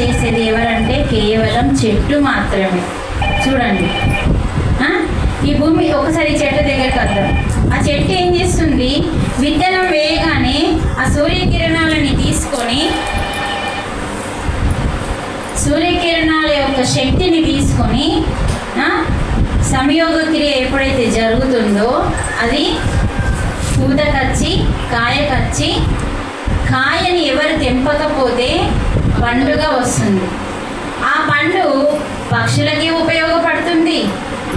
చేసేది ఎవరంటే కేవలం చెట్టు మాత్రమే. చూడండి, ఈ భూమి ఒకసారి చెట్టు దగ్గరికి వద్దాం. ఆ చెట్టు ఏం చేస్తుంది? విత్తనం వేయగానే ఆ సూర్యకిరణాలని తీసుకొని, సూర్యకిరణాల యొక్క శక్తిని తీసుకొని సంయోగ క్రియ ఎప్పుడైతే జరుగుతుందో అది పూతకచ్చి కాయకచ్చి, కాయని ఎవరు తెంపకపోతే పండుగా వస్తుంది. ఆ పండు పక్షులకి ఉపయోగపడుతుంది,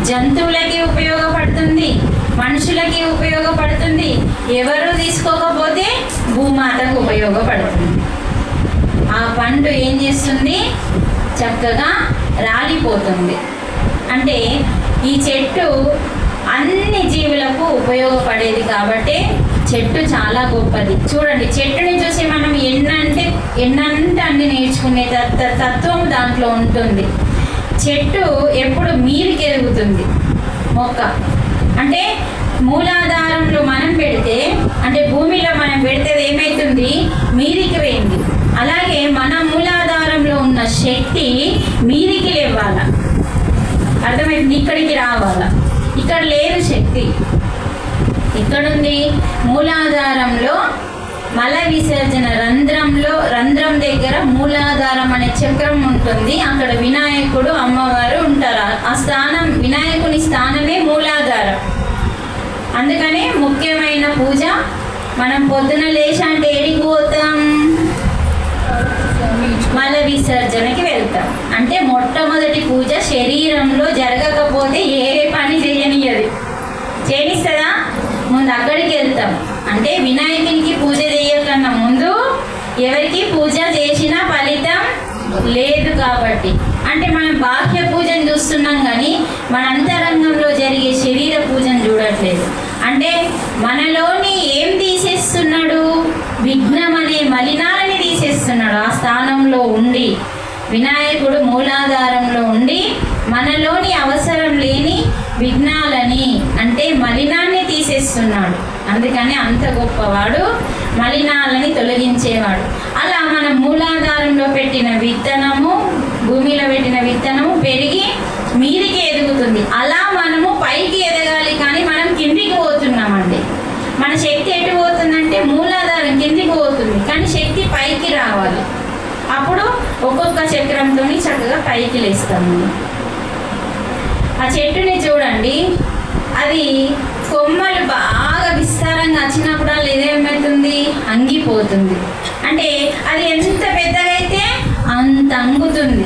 జంతువులకి ఉపయోగపడుతుంది, మనుషులకి ఉపయోగపడుతుంది. ఎవరు తీసుకోకపోతే భూమాతకు ఉపయోగపడుతుంది. ఆ పండు ఏం చేస్తుంది? చక్కగా రాలిపోతుంది. అంటే ఈ చెట్టు అన్ని జీవులకు ఉపయోగపడేది కాబట్టి చెట్టు చాలా గొప్పది. చూడండి, చెట్టుని చూసి మనం ఎన్నంటే అన్ని నేర్చుకునే తత్వం దాంట్లో ఉంటుంది. చెట్టు ఎప్పుడు మీరికి ఎదుగుతుంది. మొక్క అంటే మూలాధారంలో మనం పెడితే, అంటే భూమిలో మనం పెడితే ఏమవుతుంది? మీరికి పోయింది. అలాగే మన మూలాధారంలో ఉన్న శక్తి మీరికి లేవాల, అర్థమైంది? ఇక్కడికి రావాల. ఇక్కడ లేదు శక్తి. ఇక్కడుంది మూలాధారంలో, మల విసర్జన రంధ్రం దగ్గర మూలాధారం అనే చక్రం ఉంటుంది. అక్కడ వినాయకుడు అమ్మవారు ఉంటారు. ఆ స్థానం, వినాయకుని స్థానమే మూలాధారం. అందుకనే ముఖ్యమైన పూజ. మనం పొద్దున లేచి అంటే ఏడికి పోతాం? మల విసర్జనకి వెళ్తాం. అంటే మొట్టమొదటి పూజ శరీరంలో జరగకపోతే ఏ పని చేయనియదు. చేయనిస్తుందా? ముందు అక్కడికి వెళ్తాం. అంటే వినాయకునికి పూజ చేయకన్నా ముందు ఎవరికి పూజ చేసినా ఫలితం లేదు కాబట్టి. అంటే మనం బాహ్య పూజను చూస్తున్నాం కానీ మన అంతరంగంలో జరిగే శరీర పూజను చూడట్లేదు. అంటే మనలోని ఏం తీసేస్తున్నాడు? విఘ్నం అనే మలినాలని తీసేస్తున్నాడు. ఆ స్థానంలో ఉండి వినాయకుడు మూలాధారంలో ఉండి మనలోని అవసరం లేని విఘ్నాలని, అంటే మలినాన్ని తీసేస్తున్నాడు. అందుకని అంత గొప్పవాడు, మలినాలని తొలగించేవాడు. అలా మన మూలాధారంలో పెట్టిన విత్తనము, భూమిలో పెట్టిన విత్తనము పెరిగి మీదికి ఎదుగుతుంది. అలా మనము పైకి ఎదగాలి, కానీ మనం కిందికి పోతున్నామండి. మన శక్తి ఎటు పోతుందంటే మూలాధారం కిందికి పోతుంది, కానీ శక్తి పైకి రావాలి. అప్పుడు ఒక్కొక్క చక్రంతో చక్కగా పైకి లేస్తాము. ఆ చెట్టుని చూడండి, అది కొమ్మలు బాగా విస్తారంగా వచ్చినప్పుడు ఏమవుతుంది? అంగిపోతుంది. అంటే అది ఎంత పెద్దగా అయితే అంత అంగుతుంది.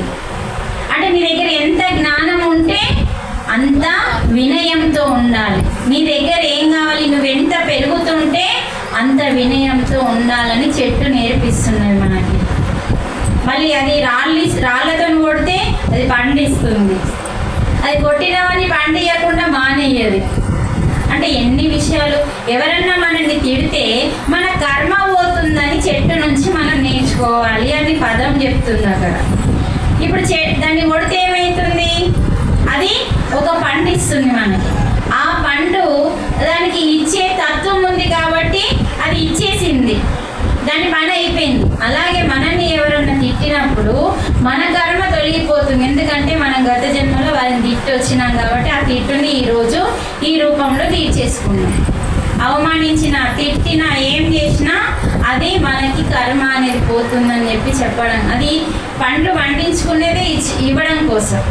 అంటే నీ దగ్గర ఎంత జ్ఞానం ఉంటే అంత వినయంతో ఉండాలి. నీ దగ్గర ఏం కావాలి? నువ్వు ఎంత పెరుగుతుంటే అంత వినయంతో ఉండాలని చెట్టు నేర్పిస్తున్నది మనకి. మళ్ళీ అది రాళ్ళతో కొడితే అది పండిస్తుంది. అది కొట్టినవని పండియకుండా మానేయదు. అంటే ఎన్ని విషయాలు. ఎవరన్నా మనల్ని తిడితే మన కర్మ పోతుందని చెట్టు నుంచి మనం నేర్చుకోవాలి అని పదం చెప్తుంది అక్కడ. ఇప్పుడు దాన్ని కొడితే ఏమవుతుంది? అది ఒక పండు ఇస్తుంది మనకి. ఆ పండు దానికి ఇచ్చే తత్వం ఉంది కాబట్టి అది ఇచ్చేసింది, దాని పని అయిపోయింది. అలాగే మనల్ని ఎవరన్నా తిట్టినప్పుడు మన కర్మ తొలగిపోతుంది. ఎందుకంటే మనం గత జన్మలో వారిని తిట్టి వచ్చినాం కాబట్టి ఆ తిట్టుని ఈరోజు ఈ రూపంలో తీర్చేసుకున్నాం. అవమానించిన, తిట్టినా, ఏం చేసినా అది మనకి కర్మ అనేది పోతుందని చెప్పి చెప్పడం. అది పండ్లు పండించుకునేదే ఇవ్వడం కోసం.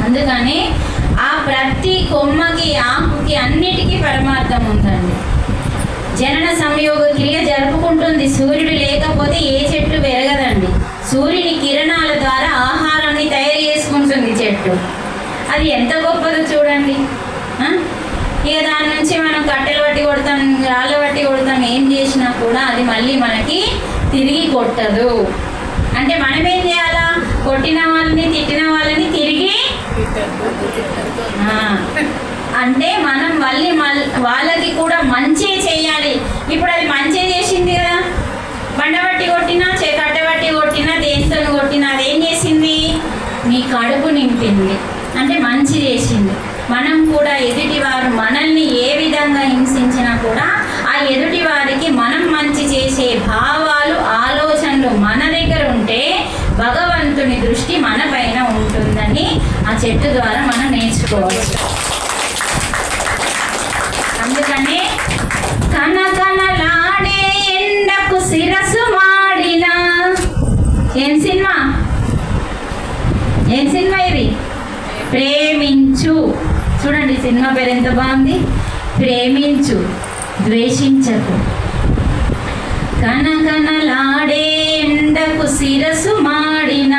అందుకని ఆ ప్రతి కొమ్మకి, ఆకుకి, అన్నిటికీ పరమార్థం ఉందండి. జనన సంయోగ క్రియ జరుపుకుంటుంది. సూర్యుడు లేకపోతే ఏ చెట్టు పెరగదండి. సూర్యుని కిరణాల ద్వారా ఆహారాన్ని తయారు చేసుకుంటుంది చెట్టు. అది ఎంత గొప్పదో చూడండి. ఇక దాని నుంచి మనం కట్టెలు పట్టి కొడతాం, రాళ్ళ పట్టి కొడతాం, ఏం చేసినా కూడా అది మళ్ళీ మనకి తిరిగి కొట్టదు. అంటే మనం ఏం చేయాలా? కొట్టిన వాళ్ళని, తిట్టిన వాళ్ళని తిరిగి అంటే మనం మళ్ళీ వాళ్ళకి కూడా మంచి చేయాలి. ఇప్పుడు అది మంచి చేసింది కదా, బండబట్టి కొట్టినా, కట్టబట్టి కొట్టినా, దేనితో కొట్టినా అది ఏం చేసింది? మీ కడుపు నింపింది. అంటే మంచి చేసింది. మనం కూడా ఎదుటి వారు మనల్ని ఏ విధంగా హింసించినా కూడా ఆ ఎదుటి వారికి మనం మంచి చేసే భావాలు, ఆలోచనలు మన దగ్గర ఉంటే చెట్టు ద్వారా మనం నేర్చుకోవచ్చు. అందుకని కనకనలాడే ఎండకు శిరసు మాడిన ఏం సినిమా ఇది? ప్రేమించు. చూడండి సినిమా పేరు ఎంత బాగుంది, ప్రేమించు ద్వేషించకు. కనకనలాడే ఎండకు శిరసు మాడిన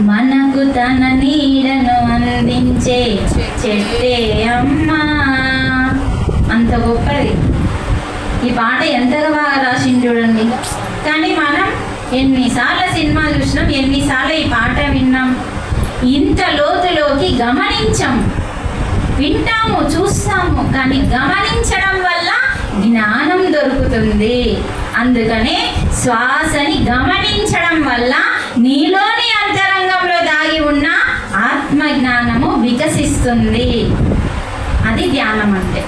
మనకు తన నీడను అందించే చెట్టే అమ్మా. అంత గొప్పది ఈ పాట, ఎంతగా బాగా రాసింది చూడండి. కానీ మనం ఎన్నిసార్లు సినిమా చూసినాం, ఎన్నిసార్లు ఈ పాట విన్నాం, ఇంత లోతులోకి గమనించాం. వింటాము, చూస్తాము, కానీ గమనించడం వల్ల జ్ఞానం దొరుకుతుంది. అందుకనే శ్వాసని గమనించడం వల్ల నీలోని అంతరంగంలో దాగి ఉన్న ఆత్మ జ్ఞానము వికసిస్తుంది. అది ధ్యానం అంటే.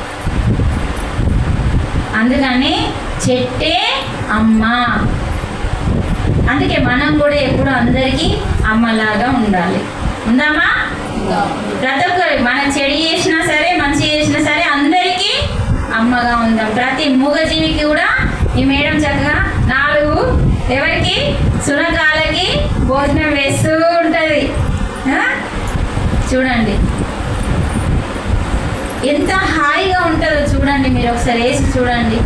అందుకని చెట్టే అమ్మ. అందుకే మనం కూడా ఎప్పుడు అందరికీ అమ్మలాగా ఉండాలి. ఉందామా? ప్రతి ఒక్కరు మనం చెడు చేసినా సరే, మంచి చేసినా సరే, అందరికీ అమ్మగా ఉందాం. ప్రతి మూగజీవికి కూడా ఈ మేడం చక్కగా 4 ఎవరికి సునకాలకి భోజనం వేస్తూ ఉంటుంది. చూడండి ఎంత హాయిగా ఉంటుందో చూడండి. మీరు ఒకసారి వేసి చూడండి.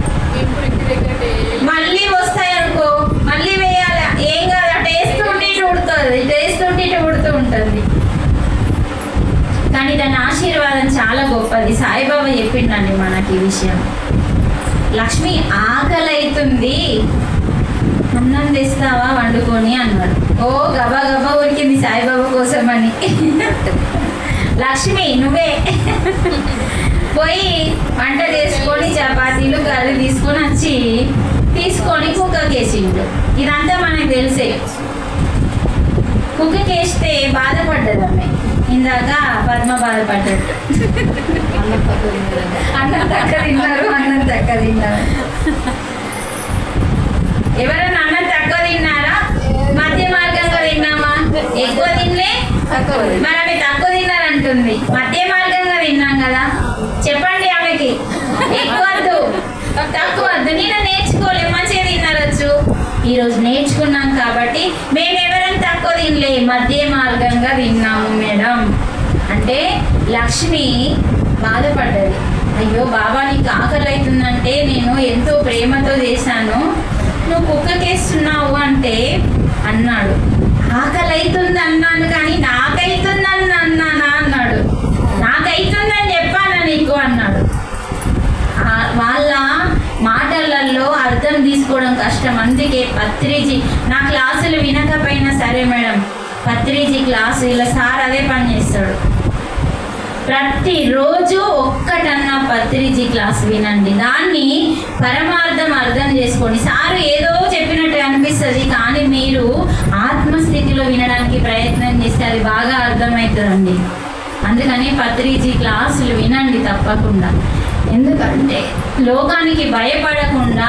మళ్ళీ వస్తాయి అనుకో, మళ్ళీ వేయాలి, ఏం కాదు. టేస్ట్ ఉండి ఉడుతుంది, టేస్ట్ ఉండి ఉడుతూ ఉంటుంది. కానీ దాని ఆశీర్వాదం చాలా గొప్పది. సాయిబాబా చెప్పిండండి మనకి ఈ విషయం. లక్ష్మి ఆకలి అవుతుంది, అన్నం తెస్తావా వండుకొని అన్నాడు. ఓ గబా గబా ఉరికింది సాయిబాబా కోసం అని. లక్ష్మి నువ్వే పోయి వంట చేసుకొని చపాతీలు కర్రీ తీసుకొని కుక్కకేసిండు. ఇదంతా మనకు తెలిసే. కుక్కకేస్తే బాధపడ్డది ఆమె. ఇందాక పద్మ బాధపడ్డట్టు. అన్నం తక్కువ తిన్నారు. ఎవరైనా అన్నం తక్కువ తిన్నారా? మధ్య మార్గంగా తిన్నామా? ఎక్కువ తినలే, మరి ఆమె తక్కువ తిన్నారంటుంది. మధ్య మార్గంగా తిన్నాం కదా. చెప్పండి ఆమెకి ఎక్కువ వద్దు, తక్కువ వద్దు. నేను నేర్చుకోలే, మంచిగా తినరచ్చు. ఈరోజు నేర్చుకున్నాం కాబట్టి మేము ఎవరైనా తక్కువ తినలే, మధ్య మార్గంగా తిన్నాము మేడం అంటే. లక్ష్మి బాధపడ్డది. అయ్యో బాబా నీకు ఆకలి అవుతుందంటే నేను ఎంతో ప్రేమతో చేశాను, నువ్వు కుక్కకేస్తున్నావు అంటే అన్నాడు. ఆకలి అవుతుంది అన్నాను కానీ నాకైతుందని అన్నానా అన్నాడు. నాకైతుందని చెప్పాను నీకు అన్నాడు. వాళ్ళ మాటలలో అర్థం తీసుకోవడం కష్టం. అందుకే పత్రిజీ నా క్లాసులు వినకపోయినా సరే మేడం, పత్రిజీ క్లాసు ఇలా సార్ అదే పని చేస్తాడు. ప్రతిరోజు ఒక్కటన్నా పత్రిజీ క్లాస్ వినండి, దాన్ని పరమార్థం అర్థం చేసుకోండి. సారు ఏదో చెప్పినట్టు అనిపిస్తుంది కానీ మీరు ఆత్మస్థితిలో వినడానికి ప్రయత్నం చేస్తే అది బాగా అర్థమవుతుందండి. అందుకని పత్రిజీ క్లాసులు వినండి తప్పకుండా. ఎందుకంటే లోకానికి భయపడకుండా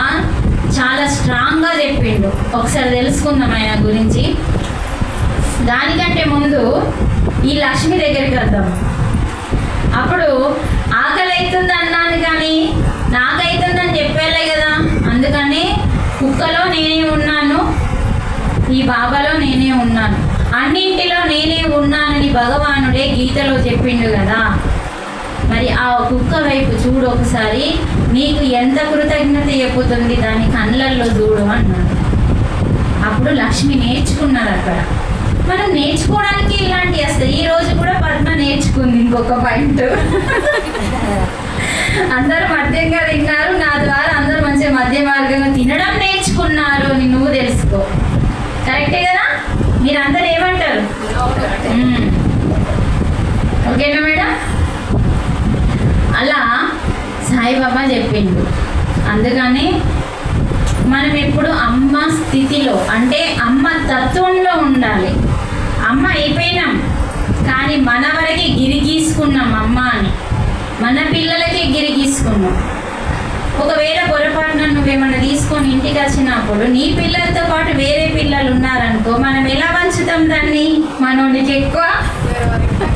చాలా స్ట్రాంగ్గా చెప్పిండు. ఒకసారి తెలుసుకుందాం ఆయన గురించి. దానికంటే ముందు ఈ లక్ష్మి దగ్గరికి వద్దాం. అప్పుడు ఆకలి అవుతుంది అన్నాను కానీ నాకైతుందని చెప్పేలే కదా. అందుకని కుక్కలో నేనే ఉన్నాను, ఈ బాబాలో నేనే ఉన్నాను, అన్నింటిలో నేనే ఉన్నానని భగవానుడే గీతలో చెప్పిండు కదా. మరి ఆ కుక్క వైపు చూడు ఒకసారి, నీకు ఎంత కృతజ్ఞత చెప్పుతుంది దాని కళ్ళల్లో చూడు అన్నాడు. అప్పుడు లక్ష్మి నేర్చుకున్నారు అక్కడ. మనం నేర్చుకోవడానికి ఇలాంటివి వస్తాయి. ఈ రోజు కూడా పద్మ నేర్చుకుంది ఇంకొక పాయింట్. అందరూ మధ్యంగా తిన్నారు, నా ద్వారా అందరూ మంచిగా మధ్య మార్గంగా తినడం నేర్చుకున్నారు అని నువ్వు తెలుసుకో. కరెక్టే కదా? మీరందరూ ఏమంటారు? ఓకేనా మేడం? అలా సాయిబాబా చెప్పిండు. అందుకని మనం ఎప్పుడు అమ్మ స్థితిలో అంటే అమ్మ తత్వంలో ఉండాలి. అమ్మ అయిపోయినాం కానీ మన వరకే గిరి గీసుకున్నాం అమ్మ అని, మన పిల్లలకే గిరి గీసుకున్నాం. ఒకవేళ పొరపాటున నువ్వేమన్నా తీసుకొని ఇంటికి వచ్చినప్పుడు నీ పిల్లలతో పాటు వేరే పిల్లలు ఉన్నారనుకో, మనం ఎలా పంచుతాం దాన్ని? మనోడికి ఎక్కువ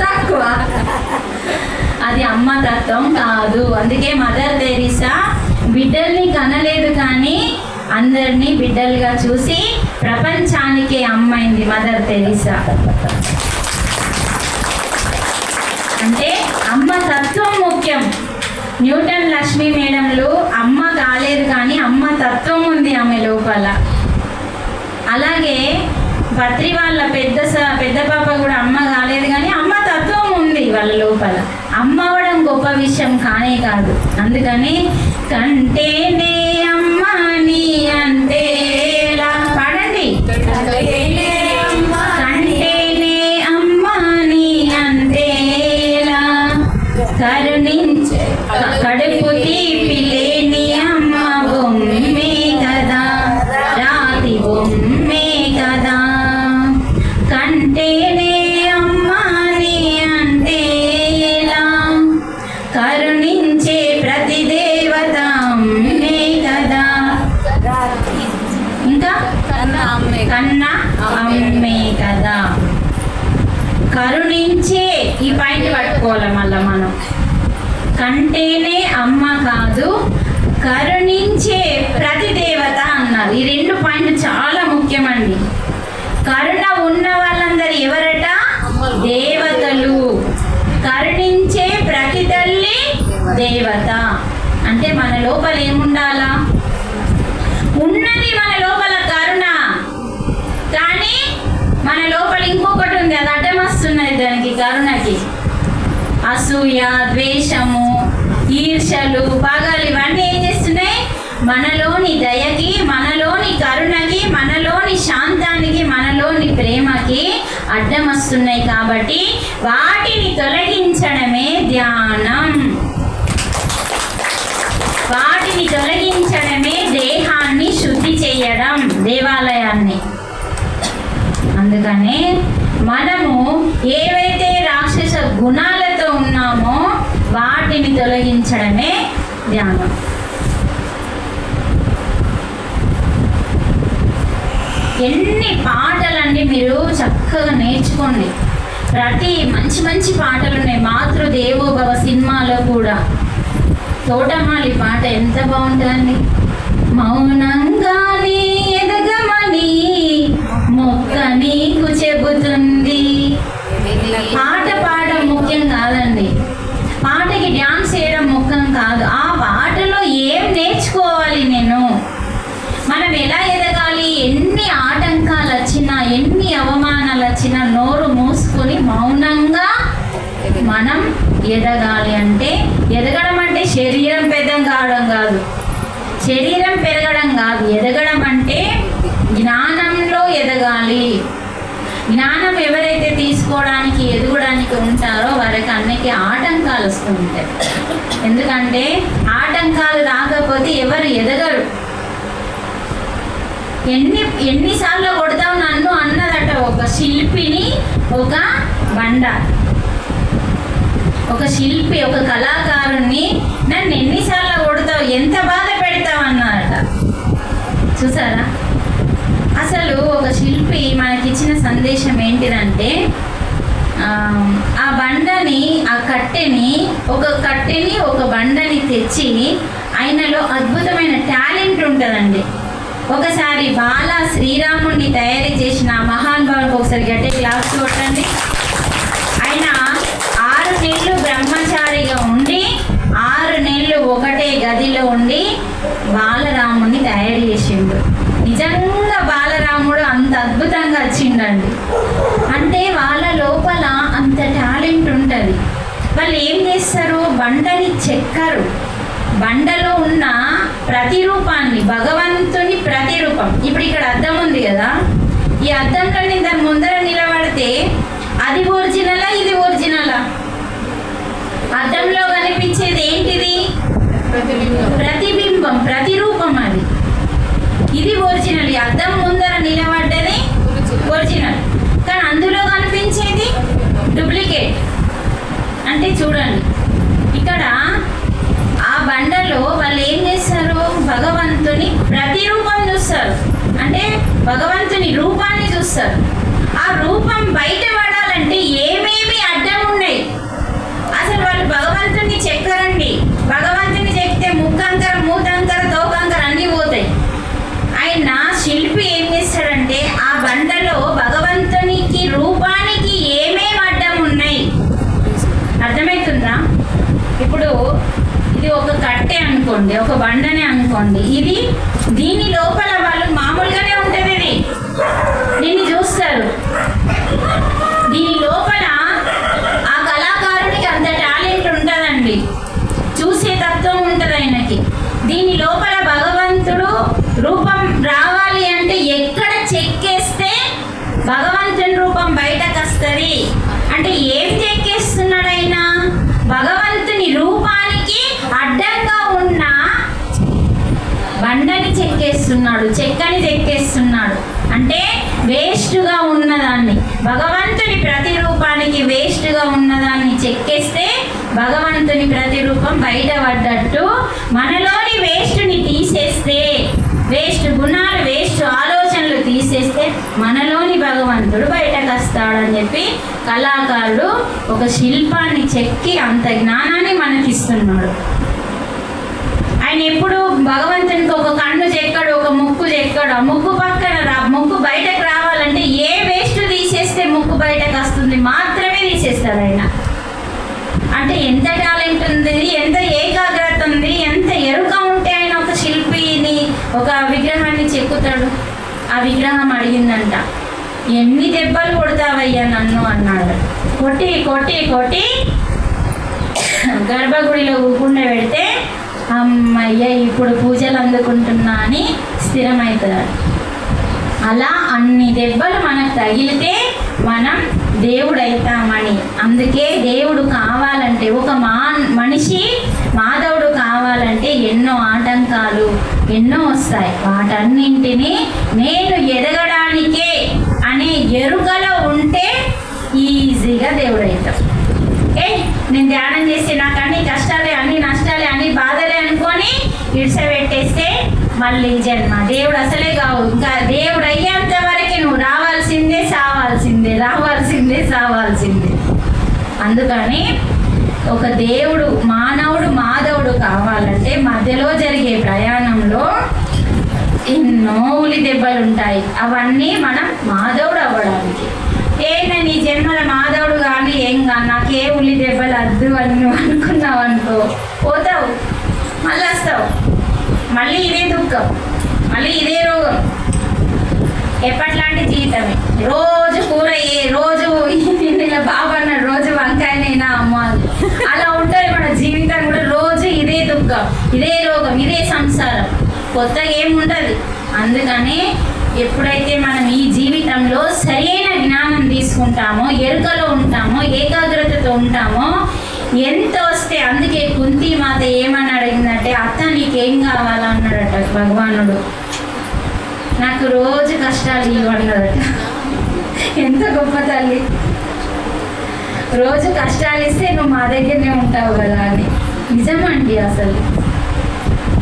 తక్కువ ఎక్కువ. అది అమ్మ తత్వం కాదు. అందుకే మదర్ తెరీసా బిడ్డల్ని కనలేదు కానీ అందరినీ బిడ్డలుగా చూసి ప్రపంచానికే అమ్మైంది మదర్ తెరీసా. అంటే అమ్మ తత్వం ముఖ్యం. న్యూటన్ లక్ష్మీ మేడంలు అమ్మ కాలేదు కానీ అమ్మ తత్వం ఉంది ఆమె లోపల. అలాగే పత్రి వాళ్ళ పెద్ద పాప కూడా అమ్మ కాలేదు కానీ అమ్మ తత్వం ఉంది వాళ్ళ లోపల. అమ్మ అవ్వడం గొప్ప విషయం కానే కాదు. అందుకని కంటేనే అమ్మ నీ అంటేలా పాడండి. కంటేనే అమ్మ నీ అంటేలా కరుణించే కడుపు తీపి లేని అమ్మ బొమ్మే కదా, రాతి బొమ్మే కదా. కంటేనే అమ్మ నీ అంటేలా కరుణించే ప్రతి దేవత అమ్మే కదా. ఇంకా కన్నా అమ్మే కదా. కరుణించే ఈ పాయింట్ పట్టుకోవాలి మళ్ళా మనం. కంటేనే అమ్మ కాదు, కరుణించే ప్రతి దేవత అన్నారు. ఈ రెండు పాయింట్లు చాలా ముఖ్యమండి. కరుణ ఉన్న వాళ్ళందరూ ఎవరట? దేవతలు. కరుణించే ప్రతి తల్లి దేవత. అంటే మన లోపల ఏముండాలా? ఉన్నది మన లోపల కరుణ, కానీ మన లోపల ఇంకొకటి ఉంది, అది అడ్డం వస్తున్నది దానికి. కరుణకి అసూయ, ద్వేషము, ఈర్షలు, పగలు ఇవన్నీ ఏం చేస్తున్నాయి? మనలోని దయకి, మనలోని కరుణకి, మనలోని శాంతానికి, మనలోని ప్రేమకి అడ్డం వస్తున్నాయి. కాబట్టి వాటిని తొలగించడమే ధ్యానం. వాటిని తొలగించడమే దేహాన్ని శుద్ధి చేయడం, దేవాలయాన్ని. అందుకనే మనము ఏవైతే రాక్షస గుణాలతో ఉన్నామో వాటిని తొలగించడమే ధ్యానం. ఎన్ని పాటలండి మీరు చక్కగా నేర్చుకోండి. ప్రతి మంచి మంచి పాటలు ఉన్నాయి. మాతృదేవోభవ సినిమాలో కూడా తోటమాలి పాట ఎంత బాగుంటుందండి. మౌనంగానే ఎదగమని మొక్క నీకు చెబుతుంది. పాట పాడడం ముఖ్యం కాదండి, పాటకి డ్యాన్స్ చేయడం ముఖ్యం కాదు. ఆ పాటలో ఏం నేర్చుకోవాలి నేను, మనం ఎలా ఎదగాలి, ఎన్ని ఆటంకాలు వచ్చినా, ఎన్ని అవమానాలు వచ్చినా నోరు మూసుకొని మౌనంగా మనం ఎదగాలి. అంటే ఎదగడం అంటే శరీరం పెద్దం కావడం కాదు, శరీరం పెరగడం కాదు. ఎదగడం అంటే జ్ఞానంలో ఎదగాలి. జ్ఞానం ఎవరైతే తీసుకోవడానికి, ఎదగడానికి ఉంటారో వారికి అన్నికి ఆటంకాలు వస్తూ ఉంటాయి. ఎందుకంటే ఆటంకాలు రాకపోతే ఎవరు ఎదగరు. ఎన్నిసార్లు కొడతావు నన్ను అన్నదట ఒక శిల్పిని ఒక బండ. ఒక శిల్పి, ఒక కళాకారుణ్ణి నన్ను ఎన్నిసార్లు కొడతావు, ఎంత బాధ పెడతావు అన్నారట. చూసారా? అసలు ఒక శిల్పి మనకిచ్చిన సందేశం ఏంటిదంటే, ఆ బండని, ఆ కట్టెని, ఒక బండని తెచ్చి ఆయనలో అద్భుతమైన టాలెంట్ ఉంటుందండి. ఒకసారి బాలా శ్రీరాముడిని తయారు చేసిన మహానుభావులకు ఒకసారి గట్టి క్లాస్ కొట్టండి. ఆయన 6 నెలలు బ్రహ్మచారిగా ఉండి 6 నెలలు ఒకటే గదిలో ఉండి బాలరాముడిని తయారు చేసిండు. నిజంగా బాలరాముడు అంత అద్భుతంగా వచ్చిండండి. అంటే వాళ్ళ లోపల అంత టాలెంట్ ఉంటుంది. వాళ్ళు ఏం చేస్తారు? బండని చెక్కరు. బండలో ఉన్న ప్రతిరూపాన్ని, భగవంతుని ప్రతిరూపం. ఇప్పుడు ఇక్కడ అద్దం ఉంది కదా, ఈ అద్దంలో నేను దాని ముందర నిలబడితే అది ఒరిజినలా, ఇది ఒరిజినలా? అద్దంలో కనిపించేది ఏంటిది? ప్రతిబింబం, ప్రతిరూపం. అది ఇది ఒరిజినల్. ఈ అద్దం ముందర నిలబడ్డది ఒరిజినల్, కానీ అందులో కనిపించేది డూప్లికేట్. అంటే చూడండి, ఇక్కడ ఆ బండలో వాళ్ళు ఏం చేస్తారు? భగవంతుని ప్రతిరూపం చూస్తారు. అంటే భగవంతుని రూపాన్ని చూస్తారు. ఆ రూపం బయట పడాలంటే ఏమేమి అడ్డం ఉన్నాయి ఒక బండనే అనుకోండి. దీని లోపల వాళ్ళు మామూలుగానే ఉంటుంది, దీన్ని చూస్తారు. దీని లోపల ఆ కళాకారుడికి అంత టాలెంట్ ఉంటుందండి, చూసే తత్వం ఉంటుంది ఆయనకి. దీని లోపల భగవంతుడు రూపం రావాలి అంటే ఎక్కడ చెక్కేస్తే భగవంతుని రూపం బయటకు వస్తుంది అంటే ఏం చెక్కేస్తున్నాడు ఆయన? భగవంతుని రూపానికి అడ్డంగా ఉన్న బండని చెక్కేస్తున్నాడు, చెక్కని చెక్కేస్తున్నాడు. అంటే వేస్ట్గా ఉన్నదాన్ని, భగవంతుని ప్రతిరూపానికి వేస్ట్గా ఉన్నదాన్ని చెక్కేస్తే భగవంతుని ప్రతిరూపం బయటపడ్డట్టు. మనలోని వేస్ట్ని తీసేస్తే, వేస్ట్ గుణాలు, వేస్ట్ ఆలోచనలు తీసేస్తే మనలోని భగవంతుడు బయటకు వస్తాడని చెప్పి కళాకారుడు ఒక శిల్పాన్ని చెక్కి అంత జ్ఞానాన్ని మనకిస్తున్నాడు. ఆయన ఎప్పుడు భగవంతునికి ఒక కన్ను చెక్కడు, ఒక ముక్కు చెక్కడు. ఆ ముక్కు పక్కన ముక్కు బయటకు రావాలంటే ఏ వేస్ట్ తీసేస్తే ముక్కు బయటకు వస్తుంది మాత్రమే తీసేస్తాడు ఆయన. అంటే ఎంత టాలెంట్ ఉంది, ఎంత ఏకాగ్రత ఉంది, ఎంత ఎరుక ఉంటే ఆయన ఒక శిల్పిని, ఒక విగ్రహాన్ని చెక్కుతాడు. ఆ విగ్రహం అడిగిందంట, ఎన్ని దెబ్బలు కొడతావయ్యా నన్ను అన్నాడు. కొట్టి కొట్టి కొట్టి గర్భగుడిలో ఊకుండా పెడితే అమ్మయ్య ఇప్పుడు పూజలు అందుకుంటున్నా అని స్థిరమవుతాడు. అలా అన్ని దెబ్బలు మనకు తగిలితే మనం దేవుడు అవుతామని. అందుకే దేవుడు కావాలంటే, ఒక మనిషి మాధవుడు కావాలంటే ఎన్నో ఆటంకాలు ఎన్నో వస్తాయి. వాటన్నింటినీ నేను ఎదగడానికే అనే ఎరుకలో ఉంటే ఈజీగా దేవుడు అవుతాం. నేను ధ్యానం చేసి నాకు అన్ని కష్టాలే, అన్ని నష్టాలే, అన్ని బాధలే అనుకొని ఇడిసబెట్టేస్తే మళ్ళీ జన్మ. దేవుడు అసలే కావు. ఇంకా దేవుడు అయ్యేంత వరకు నువ్వు రావాల్సిందే, సావాల్సిందే, రావాల్సిందే, సావాల్సిందే. అందుకని ఒక దేవుడు, మానవుడు, మాధవుడు కావాలంటే మధ్యలో జరిగే ప్రయాణంలో ఎన్నో ఉలి దెబ్బలు ఉంటాయి. అవన్నీ మనం మాధవుడు అవ్వడానికి. నేను ఈ జన్మల మాధవుడు కానీ ఏం కాదు, నాకే ఉల్లి దెబ్బలు వద్దు అని నువ్వు అనుకున్నావు అనుకో, పోతావు, మళ్ళీ వస్తావు, మళ్ళీ ఇదే దుఃఖం, మళ్ళీ ఇదే రోగం, ఎప్పట్లాంటి జీవితమే. రోజు కూర, రోజు ఇలా బాబు అన్నాడు రోజు వంకాయనైనా అమ్మ, అలా ఉంటుంది మన జీవితం కూడా. రోజు ఇదే దుఃఖం, ఇదే రోగం, ఇదే సంసారం, కొత్తగా ఏముంటుంది. అందుకని ఎప్పుడైతే మనం ఈ జీవితంలో సరైన జ్ఞానం తీసుకుంటామో, ఎరుకలో ఉంటామో, ఏకాగ్రతతో ఉంటామో, ఎంత వస్తే. అందుకే కుంతి మాత ఏమని అడిగిందంటే, అత్త నీకేం కావాలన్నాడట భగవానుడు. నాకు రోజు కష్టాలు ఇవ్వన్నాడట. ఎంత గొప్ప తల్లి, రోజు కష్టాలు ఇస్తే నువ్వు మా దగ్గరనే ఉంటావు కదా అని. నిజమండి, అసలు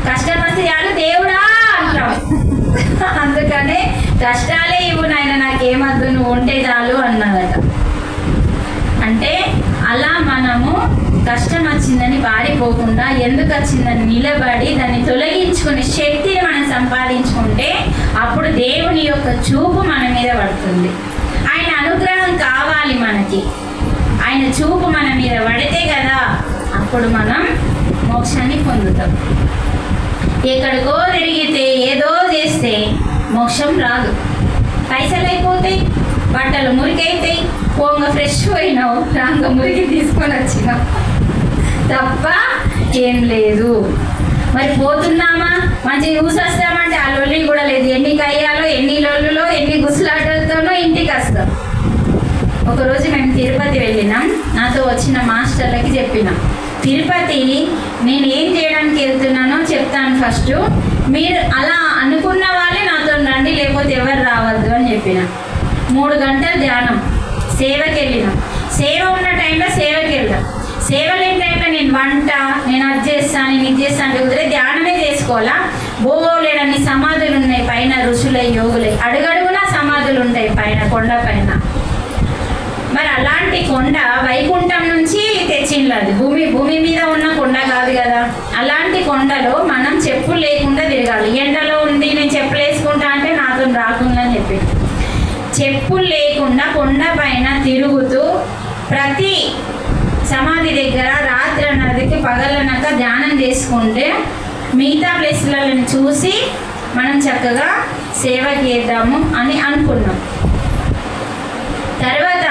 కష్టం వస్తే చాలు దేవుడా అంటావు. అందుకనే కష్టాలే ఇవ్వు నాయన, నాకేమద్దు, నువ్వు ఉంటే చాలు అన్నదట. అంటే అలా మనము కష్టం వచ్చిందని పారిపోకుండా, ఎందుకు వచ్చిందని నిలబడి దాన్ని తొలగించుకునే శక్తిని మనం సంపాదించుకుంటే అప్పుడు దేవుని యొక్క చూపు మన మీద పడుతుంది. ఆయన అనుగ్రహం కావాలి మనకి. ఆయన చూపు మన మీద పడితే కదా అప్పుడు మనం మోక్షాన్ని పొందుతాం. ఎక్కడికో తిరిగితే ఏదో చేస్తే మోక్షం రాదు. పైసలు అయిపోతాయి, బట్టలు మురికైతాయి, పోంగ ఫ్రెష్ పోయినావు, రాంగ మురికి తీసుకొని వచ్చినావు తప్ప ఏం లేదు. మరి పోతున్నామా, మంచిగా చూసొస్తామంటే ఆ లొల్లి కూడా లేదు. ఎన్ని కయ్యాలో, ఎన్ని లొల్లులో, ఎన్ని గుసలాటలతోనో ఇంటికి వస్తాం. ఒకరోజు మేము తిరుపతి వెళ్ళినాం. నాతో వచ్చిన మాస్టర్లకి చెప్పినాం, తిరుపతి నేను ఏం చేయడానికి వెళ్తున్నానో చెప్తాను, ఫస్ట్ మీరు అలా అనుకున్న వాళ్ళే నాతో రండి, లేకపోతే ఎవరు రావద్దు అని చెప్పిన. 3 గంటలు ధ్యానం, సేవకి వెళ్ళినాం. సేవ ఉన్న టైంలో సేవకి వెళ్దాం, సేవ లేని టైంలో నేను వంట, నేను అది చేస్తాను, నేను ఇది చేస్తాను కుదిరే ధ్యానమే చేసుకోవాలా. బోలేడన్ని సమాధులు ఉన్నాయి పైన, ఋషులై యోగులై అడుగడుగునా సమాధులు ఉంటాయి పైన, కొండ పైన. మరి అలాంటి కొండ వైకుంఠం నుంచి తెచ్చిండ్లది, భూమి మీద ఉన్న కొండ కాదు కదా. అలాంటి కొండలో మనం చెప్పులు లేకుండా తిరగాలి. ఎండలో ఉంది, నేను చెప్పులు వేసుకుంటా అంటే నాతో రాకుండా అని చెప్పి, చెప్పులు లేకుండా కొండ పైన తిరుగుతూ ప్రతి సమాధి దగ్గర రాత్రి నదికి పగలనక ధ్యానం చేసుకుంటే మిగతా ప్లేస్లను చూసి మనం చక్కగా సేవ చేద్దాము అని అనుకున్నాం. తర్వాత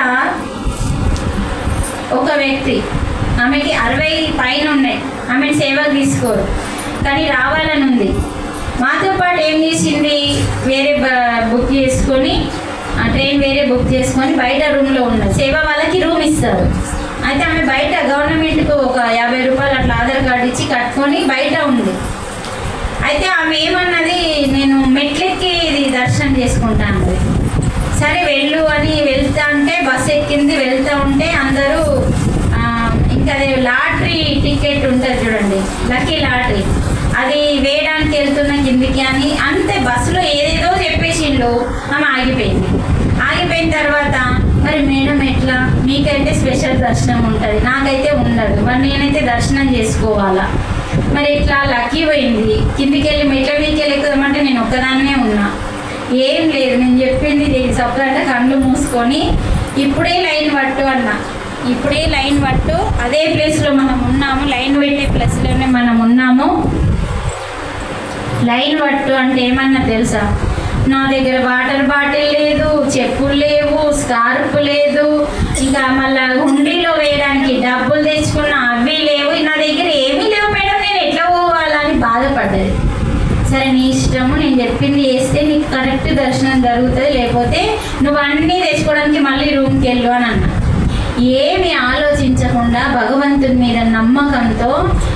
ఒక వ్యక్తి, ఆమెకి 60 పైన ఉన్నాయి, ఆమెను సేవకు తీసుకోరు, కానీ రావాలని ఉంది. మాతో పాటు ఏం చేసింది, వేరే బుక్ చేసుకొని ట్రైన్ వేరే బుక్ చేసుకొని బయట రూమ్లో ఉన్నది. సేవ వాళ్ళకి రూమ్ ఇస్తారు. అయితే ఆమె బయట గవర్నమెంట్కు ఒక 50 రూపాయలు అట్లా ఆధార్ కార్డు ఇచ్చి కట్టుకొని బయట ఉంది. అయితే ఆమె ఏమన్నది, నేను మెట్లెక్కి ఇది దర్శనం చేసుకుంటాను. సరే వెళ్ళు అని వెళ్తా అంటే బస్సు ఎక్కింది. వెళ్తూ ఉంటే అందరూ ఇంకా అదే లాటరీ టికెట్ ఉంటుంది చూడండి, లక్కీ లాటరీ, అది వేయడానికి వెళ్తున్న కిందికి అని అంతే బస్సులో ఏదేదో చెప్పేసిండు. ఆమె ఆగిపోయింది. ఆగిపోయిన తర్వాత మరి మేడం ఎట్లా, మీకైతే స్పెషల్ దర్శనం ఉంటుంది, నాకైతే ఉండదు, మరి నేనైతే దర్శనం చేసుకోవాలా, మరి ఇట్లా లక్కీ పోయింది. కిందికి వెళ్ళి మెట్ల మీదకి వెళ్ళిపోదామంటే నేను ఒక్కదాన్నే ఉన్నా. ఏం లేదు, నేను చెప్పింది సపరేట్గా కళ్ళు మూసుకొని ఇప్పుడే లైన్ పట్టు అన్నా. ఇప్పుడే లైన్ పట్టు, అదే ప్లేస్లో మనం ఉన్నాము, లైన్ పెట్టే ప్లేస్లోనే మనం ఉన్నాము. లైన్ పట్టు అంటే ఏమన్నా తెలుసా, నా దగ్గర వాటర్ బాటిల్ లేదు, చెప్పులు లేవు, స్కార్ఫ్ లేదు, ఇంకా మళ్ళీ హుండీలో వేయడానికి డబ్బులు తెచ్చుకున్న అవి లేవు, నా దగ్గర ఏమీ లేవు మేడం, నేను ఎట్లా పోవాలని బాధపడ్డది. సరే నీ ఇష్టము, నేను చెప్పింది చేస్తే నీకు కరెక్ట్ దర్శనం జరుగుతుంది, లేకపోతే నువ్వు అన్నీ తెచ్చుకోవడానికి మళ్ళీ రూమ్కి వెళ్ళు అని అన్నా. ఏమి ఆలోచించకుండా భగవంతుని మీద నమ్మకంతో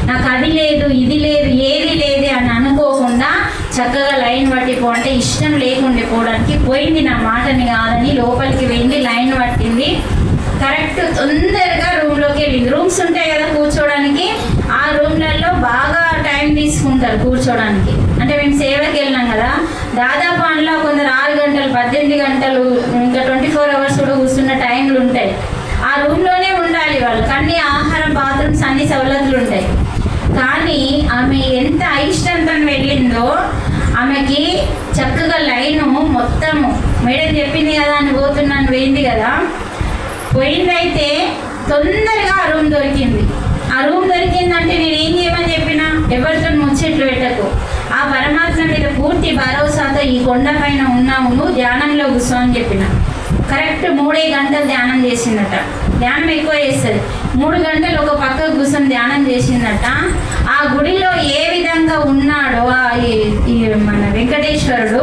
నాకు అది లేదు, ఇది లేదు, ఏది లేదు అని అనుకోకుండా చక్కగా లైన్ పట్టిపో అంటే ఇష్టం లేకుండా పోవడానికి పోయింది. నా మాటని కాదని లోపలికి వెళ్ళి లైన్ పట్టింది. కరెక్ట్ తొందరగా రూమ్లోకి వెళ్ళింది. రూమ్స్ ఉంటాయి కదా కూర్చోడానికి, ఆ రూమ్లలో బాగా టైం తీసుకుంటారు కూర్చోడానికి. అంటే మేము సేవకి వెళ్ళినాం కదా, దాదాపు అందులో కొందరు 6 గంటలు, 18 గంటలు, ఇంకా 24 అవర్స్ కూడా కూర్చున్న టైంలు ఉంటాయి. ఆ రూమ్లోనే ఉండాలి వాళ్ళు, కానీ ఆహారం, బాత్రూమ్స్ అన్ని సవలతులు ఉంటాయి. కానీ ఆమె ఎంత అయిష్టంతో వెళ్ళిందో, ఆమెకి చక్కగా లైను మొత్తము మేడం చెప్పింది కదా అని పోతున్నాను పోయింది కదా, పోయిందైతే తొందరగా ఆ రూమ్ దొరికింది. ఆ రూమ్ దొరికిందంటే నేను ఏం చేయమని చెప్పినా, ఎవరితో ముచ్చట్లు పెట్టకు, ఆ పరమాత్మ మీద పూర్తి భరోసాతో ఈ కొండ పైన ఉన్నావు, నువ్వు ధ్యానంలో కూర్చో అని చెప్పిన. కరెక్ట్ 3 గంటలు ధ్యానం చేసిందట. ధ్యానం ఎక్కువ చేస్తుంది. 3 గంటలు ఒక పక్క కూర్చొని ధ్యానం చేసిందట. ఆ గుడిలో ఏ విధంగా ఉన్నాడో మన వెంకటేశ్వరుడు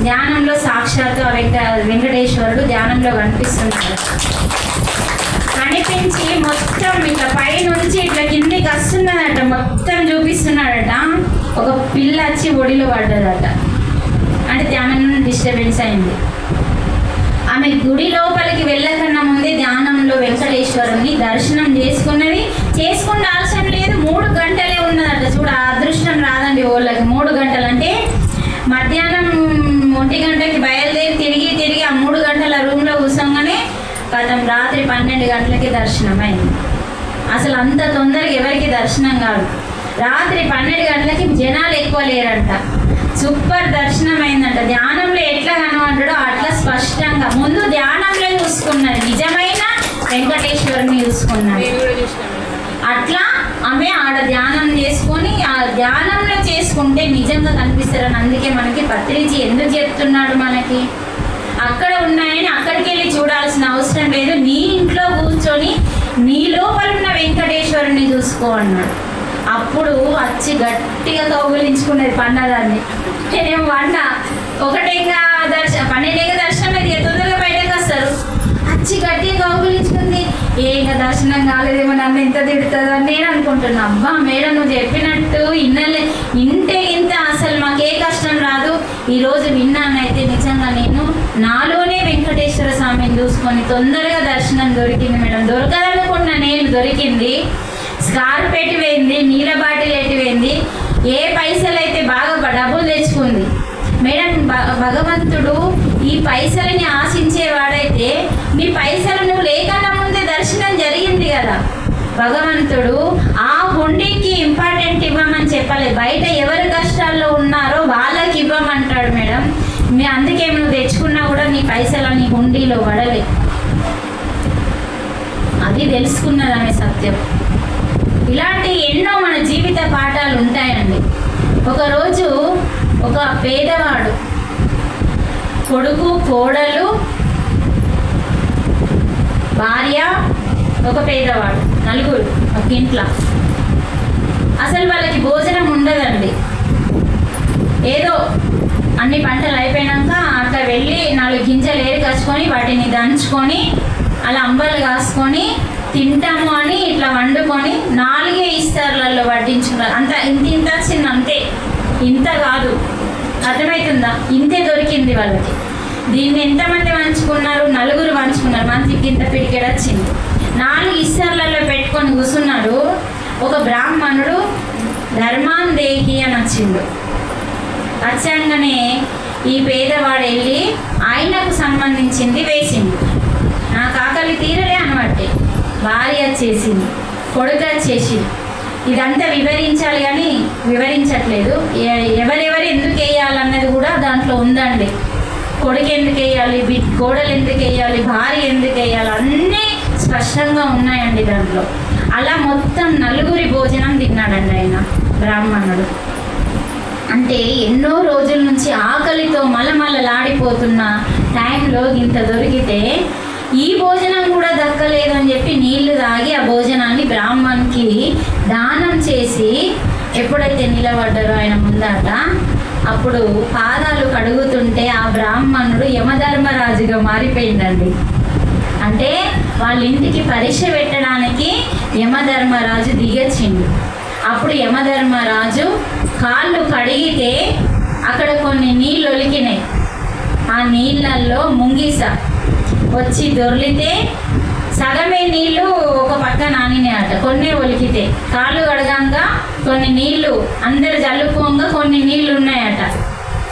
ధ్యానంలో సాక్షాత్తు ఆ వెంకటేశ్వరుడు ధ్యానంలో కనిపిస్తున్నాడు. కనిపించి మొత్తం ఇట్లా పైనుంచి ఇట్లా కిందికి వస్తున్నదట, మొత్తం చూపిస్తున్నాడట. ఒక పిల్ల వచ్చి ఒడిలో పడ్డదట. అంటే ధ్యానంలో డిస్టర్బెన్స్ అయింది. ఆమె గుడి లోపలికి వెళ్ళకన్నా ముందే ధ్యానంలో వెంకటేశ్వరుని దర్శనం చేసుకున్నది. చేసుకున్న అవసరం లేదు, 3 గంటలే ఉన్నదట. చూడ అదృష్టం రాదండి వాళ్ళకి. 3 గంటలు అంటే మధ్యాహ్నం 1 గంటకి బయలుదేరి తిరిగి ఆ 3 గంటల రూమ్లో కూర్చోగానే కథం రాత్రి 12 గంటలకి దర్శనం అయింది. అసలు అంత తొందరగా ఎవరికి దర్శనం కాదు. రాత్రి 12 గంటలకి జనాలు ఎక్కువ లేరంట. సూపర్ దర్శనం అయిందంట. ధ్యానంలో ఎట్లా కనబడ్డాడో అట్లా స్పష్టంగా ముందు ధ్యానంలో చూసుకున్నది, నిజమైన వెంకటేశ్వరుని చూసుకున్నది. అట్లా ఆమె ఆడ ధ్యానం చేసుకొని ఆ ధ్యానంలో చేసుకుంటే నిజంగా కనిపిస్తారని. అందుకే మనకి పత్రిజీ ఎందుకు చెప్తున్నాడు, మనకి అక్కడ ఉన్నాయని అక్కడికి వెళ్ళి చూడాల్సిన అవసరం లేదు, నీ ఇంట్లో కూర్చొని నీ లోపల ఉన్న వెంకటేశ్వరుని చూసుకో అన్నాడు. అప్పుడు వచ్చి గట్టిగా కౌగులించుకునేది పన్నదాన్ని. నేనేమో అన్నా ఒకటేగా 12 దర్శనం అయితే తొందరగా బయటకు వస్తారు. వచ్చి గట్టిగా కౌగులించుకుంది. ఇంకా దర్శనం కాలేదేమో, నన్ను ఇంత తిడుతుందో అని నేను అనుకుంటున్నా. అబ్బా మేడం నువ్వు చెప్పినట్టు ఇంత అసలు మాకే కష్టం రాదు. ఈరోజు విన్నానైతే నిజంగా నేను నాలోనే వెంకటేశ్వర స్వామిని చూసుకొని తొందరగా దర్శనం దొరికింది మేడం. దొరకదనుకున్న నేను దొరికింది. స్కార్ఫ్ పెట్టిపోయింది, నీళ్ళ బాటిల్ ఎట్టిపోయింది, ఏ పైసలు అయితే బాగా డబ్బులు తెచ్చుకుంది మేడం. భగవంతుడు ఈ పైసలని ఆశించేవాడైతే మీ పైసలు నువ్వు లేకన్నా ముందే దర్శనం జరిగింది కదా. భగవంతుడు ఆ హుండీకి ఇంపార్టెంట్ ఇవ్వమని చెప్పలేదు, బయట ఎవరు కష్టాల్లో ఉన్నారో వాళ్ళకి ఇవ్వమంటాడు మేడం. అందుకే నువ్వు తెచ్చుకున్నా కూడా నీ పైసలని హుండీలో పడలే. అది తెలుసుకున్నదనే సత్యం. ఇలాంటి ఎన్నో మన జీవిత పాఠాలు ఉంటాయండి. ఒకరోజు ఒక పేదవాడు కొడుకు, కోడలు, భార్య, ఒక పేదవాడు, నలుగురు ఒక ఇంట్లో. అసలు వాళ్ళకి భోజనం ఉండదండి. ఏదో అన్ని పంటలు అయిపోయాక అట్లా వెళ్ళి 4 గింజలు ఏరుకొచ్చుకొని వాటిని దంచుకొని అలా అంబలు కాసుకొని తింటాము అని ఇట్లా వండుకొని 4 ఇస్తార్లలో వడ్డించుకున్నారు. అంత ఇంత చిన్న, అంతే, ఇంత కాదు, అర్థమవుతుందా? ఇంతే దొరికింది వాళ్ళకి. దీన్ని ఎంతమంది పంచుకున్నారు? 4 పంచుకున్నారు. మంచికి ఇంత పిడికెడ వచ్చింది. 4 ఇస్తార్లలో పెట్టుకొని కూర్చున్నాడు. ఒక బ్రాహ్మణుడు ధర్మాందేహి అని వచ్చిండు. వచ్చంగానే ఈ పేదవాడు వెళ్ళి ఆయనకు సంబంధించింది వేసిండు. నాకు ఆకలి తీరలే అనబట్టి భార్య వచ్చేసింది, కొడుకు వచ్చేసింది. ఇదంతా వివరించాలి కానీ వివరించట్లేదు. ఎవరెవరు ఎందుకు వేయాలన్నది కూడా దాంట్లో ఉందండి. కొడుకు ఎందుకు వేయాలి, కోడలు ఎందుకు వేయాలి, భార్య ఎందుకు వేయాలి, అన్నీ స్పష్టంగా ఉన్నాయండి దాంట్లో. అలా మొత్తం 4 భోజనం తిన్నాడండి ఆయన బ్రాహ్మణుడు. అంటే ఎన్నో రోజుల నుంచి ఆకలితో మలమలలాడిపోతున్న టైంలో ఇంత దొరికితే ఈ భోజనం కూడా దక్కలేదని చెప్పి నీళ్లు తాగి ఆ భోజనాన్ని బ్రాహ్మణ్కి దానం చేసి ఎప్పుడైతే నిలబడ్డారో ఆయన ముందట, అప్పుడు పాదాలు కడుగుతుంటే ఆ బ్రాహ్మణుడు యమధర్మరాజుగా మారిపోయిందండి. అంటే వాళ్ళ ఇంటికి పరీక్ష పెట్టడానికి యమధర్మరాజు దిగొచ్చిండు. అప్పుడు యమధర్మరాజు కాళ్ళు కడిగితే అక్కడ కొన్ని నీళ్ళు ఒలికినాయి. ఆ నీళ్ళల్లో ముంగిస వచ్చి దొర్లితే సగమే నీళ్ళు ఒక పక్క నానినాయట, కొన్ని ఒలికితే. కాళ్ళు కడగంగా కొన్ని నీళ్ళు అందరు జల్లుకోగా కొన్ని నీళ్ళు ఉన్నాయట.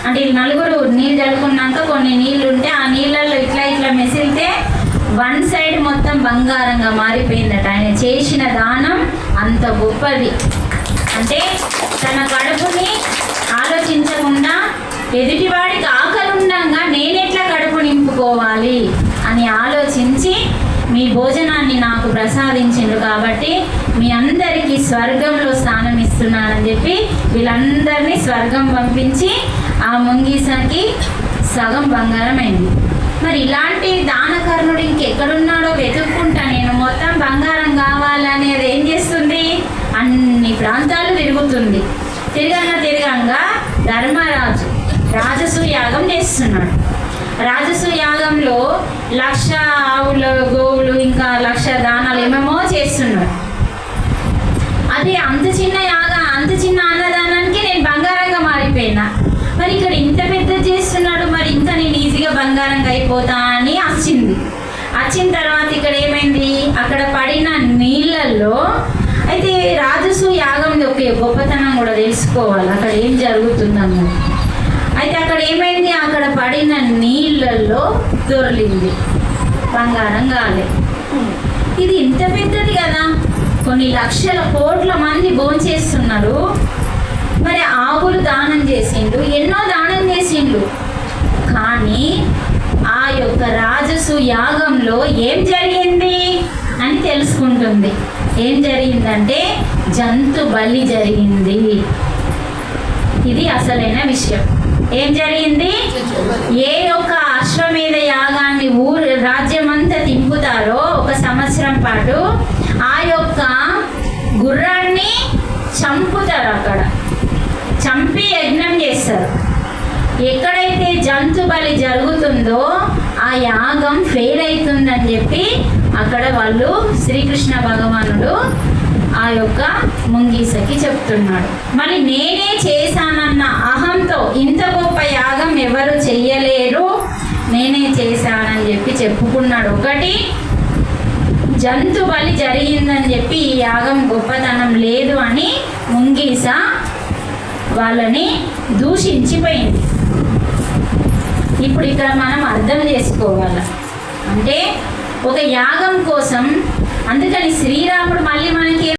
అంటే 4 నీళ్ళు జల్లుకున్నాక కొన్ని నీళ్ళు ఉంటే ఆ నీళ్ళల్లో ఇట్లా ఇట్లా మెసిలితే 1 సైడ్ మొత్తం బంగారంగా మారిపోయిందట. ఆయన చేసిన దానం అంత గొప్పది. అంటే తన కడుపుని ఆలోచించకుండా ఎదుటివాడికి ఆకలి ఉండగా నేనెట్లా కడుపు నింపుకోవాలి అని ఆలోచించి మీ భోజనాన్ని నాకు ప్రసాదించిండు కాబట్టి మీ అందరికీ స్వర్గంలో స్థానం ఇస్తున్నానని చెప్పి వీళ్ళందరినీ స్వర్గం పంపించి ఆ ముంగీసకి సగం బంగారం అయింది. మరి ఇలాంటి దానకర్ణుడు ఇంకెక్కడున్నాడో వెతుక్కుంటా నేను మొత్తం బంగారం కావాలనేది ఏం చేస్తుంది? అన్ని ప్రాంతాలు తిరుగుతుంది. తిరగంగా ధర్మరాజు రాజసూ యాగం చేస్తున్నాడు. రాజసూ యాగంలో 1,00,000 ఆవులు, గోవులు, ఇంకా 1,00,000 దానాలు ఏమేమో చేస్తున్నాడు. అది అంత చిన్న అన్నదానానికి నేను బంగారంగా మారిపోయినా. మరి ఇక్కడ ఇంత పెద్ద చేస్తున్నాడు, మరి ఇంకా నేను ఈజీగా బంగారంగా అయిపోతా అని వచ్చిన తర్వాత ఇక్కడ ఏమైంది? అక్కడ పడిన నీళ్ళల్లో అయితే రాజసూ యాగం యొక్క గొప్పతనం కూడా తెలుసుకోవాలి, అక్కడ ఏం జరుగుతుందన్నది. అయితే అక్కడ ఏమైంది? అక్కడ పడిన నీళ్ళల్లో దొర్లింది, బంగారం కాలే. ఇది ఇంత పెద్దది కదా, కొన్ని లక్షల కోట్ల మంది భోంచేస్తున్నారు. మరి ఆవులు దానం చేసిండు, ఎన్నో దానం చేసిండు. కానీ ఆ యొక్క రాజసు యాగంలో ఏం జరిగింది అని తెలుసుకుంటుంది. ఏం జరిగిందంటే జంతు బలి జరిగింది. ఇది అసలైన విషయం. ఏం జరిగింది? ఏ యొక్క అశ్వమేధ యాగాన్ని రాజ్యమంతా తింపుతారో 1 సంవత్సరం పాటు ఆ యొక్క గుర్రాన్ని చంపుతారు. అక్కడ చంపి యజ్ఞం చేస్తారు. ఎక్కడైతే జంతు బలి జరుగుతుందో ఆ యాగం ఫెయిల్ అవుతుందని చెప్పి అక్కడ వాళ్ళు శ్రీకృష్ణ భగవానుడు ఆ యొక్క ముంగీసకి చెప్తున్నాడు. మరి నేనే చేశానన్న అహంతో ఇంత గొప్ప యాగం ఎవరు చెయ్యలేరు, నేనే చేశానని చెప్పి చెప్పుకున్నాడు. ఒకటి, జంతు బలి జరిగిందని చెప్పి ఈ యాగం గొప్పతనం లేదు అని ముంగీస వాళ్ళని దూషించిపోయింది. ఇప్పుడు ఇక్కడ మనం అర్థం చేసుకోవాలి. అంటే ఒక యాగం కోసం, అందుకని శ్రీరాముడు మళ్ళీ మనకి